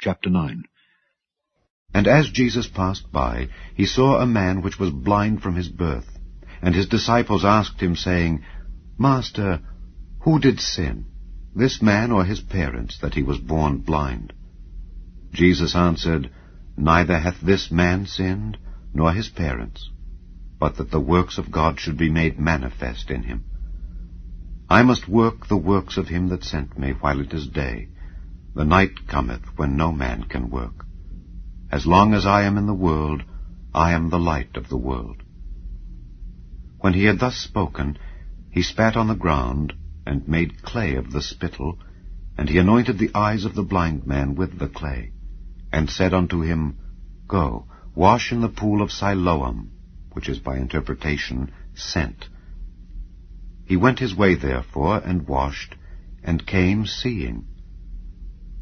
Chapter 9. And as Jesus passed by, he saw a man which was blind from his birth. And his disciples asked him, saying, Master, who did sin, this man or his parents, that he was born blind? Jesus answered, Neither hath this man sinned, nor his parents, but that the works of God should be made manifest in him. I must work the works of him that sent me while it is day. The night cometh when no man can work. As long as I am in the world, I am the light of the world. When he had thus spoken, he spat on the ground, and made clay of the spittle, and he anointed the eyes of the blind man with the clay, and said unto him, Go, wash in the pool of Siloam, which is by interpretation, sent. He went his way therefore, and washed, and came seeing.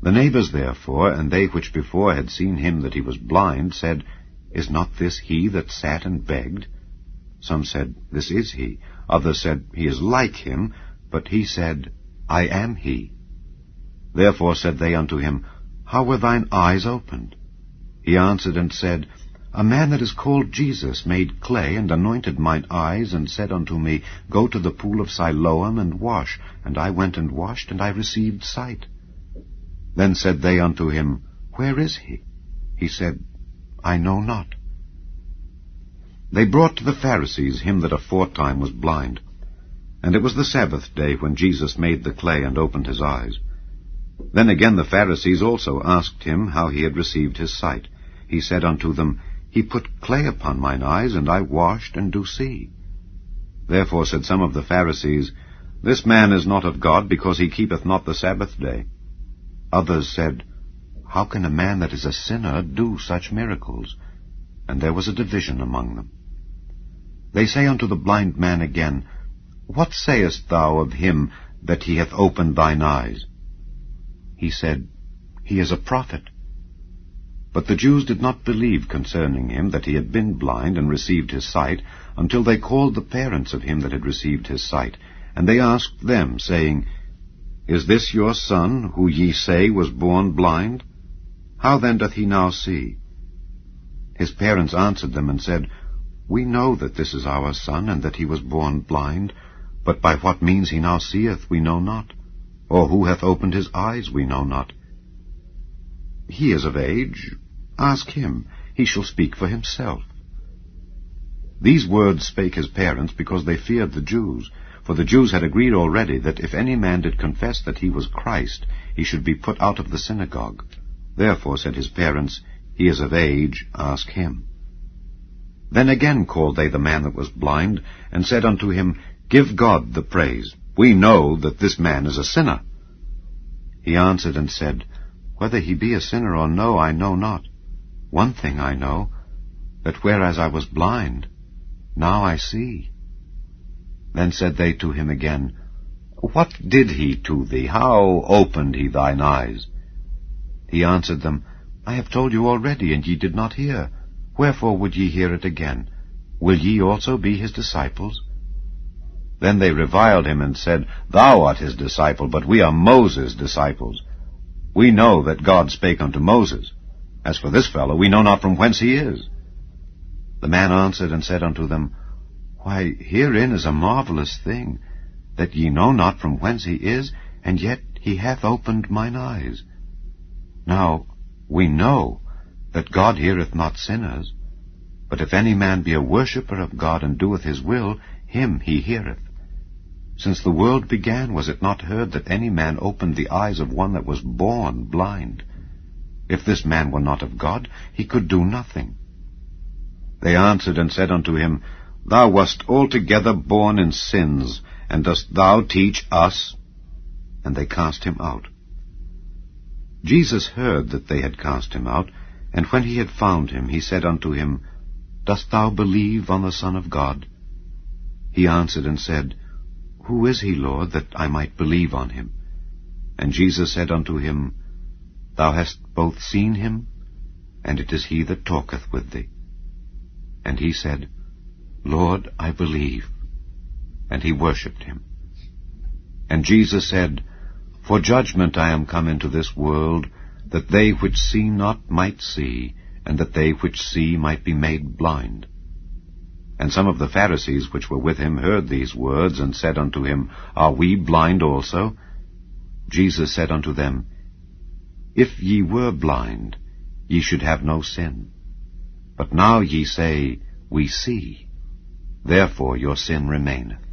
The neighbours therefore, and they which before had seen him that he was blind, said, Is not this he that sat and begged? Some said, This is he. Others said, He is like him. But he said, I am he. Therefore said they unto him, How were thine eyes opened? He answered and said, A man that is called Jesus made clay, and anointed mine eyes, and said unto me, Go to the pool of Siloam, and wash. And I went and washed, and I received sight. Then said they unto him, Where is he? He said, I know not. They brought to the Pharisees him that aforetime was blind. And it was the Sabbath day when Jesus made the clay and opened his eyes. Then again the Pharisees also asked him how he had received his sight. He said unto them, He put clay upon mine eyes, and I washed, and do see. Therefore said some of the Pharisees, This man is not of God, because he keepeth not the Sabbath day. Others said, How can a man that is a sinner do such miracles? And there was a division among them. They say unto the blind man again, What sayest thou of him that he hath opened thine eyes? He said, He is a prophet. But the Jews did not believe concerning him that he had been blind and received his sight, until they called the parents of him that had received his sight. And they asked them, saying, Is this your son, who ye say was born blind? How then doth he now see? His parents answered them and said, We know that this is our son, and that he was born blind. But by what means he now seeth we know not, or who hath opened his eyes we know not. He is of age. Ask him. He shall speak for himself. These words spake his parents, because they feared the Jews. For the Jews had agreed already that if any man did confess that he was Christ, he should be put out of the synagogue. Therefore said his parents, He is of age. Ask him. Then again called they the man that was blind, and said unto him, Give God the praise. We know that this man is a sinner. He answered and said, Whether he be a sinner or no, I know not. One thing I know, that whereas I was blind, now I see. Then said they to him again, What did he to thee? How opened he thine eyes? He answered them, I have told you already, and ye did not hear. Wherefore would ye hear it again? Will ye also be his disciples? Then they reviled him, and said, Thou art his disciple, but we are Moses' disciples. We know that God spake unto Moses. As for this fellow, we know not from whence he is. The man answered and said unto them, Why, herein is a marvelous thing, that ye know not from whence he is, and yet he hath opened mine eyes. Now we know that God heareth not sinners, but if any man be a worshipper of God, and doeth his will, him he heareth. Since the world began, was it not heard that any man opened the eyes of one that was born blind? If this man were not of God, he could do nothing. They answered and said unto him, Thou wast altogether born in sins, and dost thou teach us? And they cast him out. Jesus heard that they had cast him out, and when he had found him, he said unto him, Dost thou believe on the Son of God? He answered and said, Who is he, Lord, that I might believe on him? And Jesus said unto him, Thou hast both seen him, and it is he that talketh with thee. And he said, Lord, I believe. And he worshipped him. And Jesus said, For judgment I am come into this world, that they which see not might see, and that they which see might be made blind. And some of the Pharisees which were with him heard these words, and said unto him, Are we blind also? Jesus said unto them, If ye were blind, ye should have no sin. But now ye say, We see. Therefore your sin remaineth.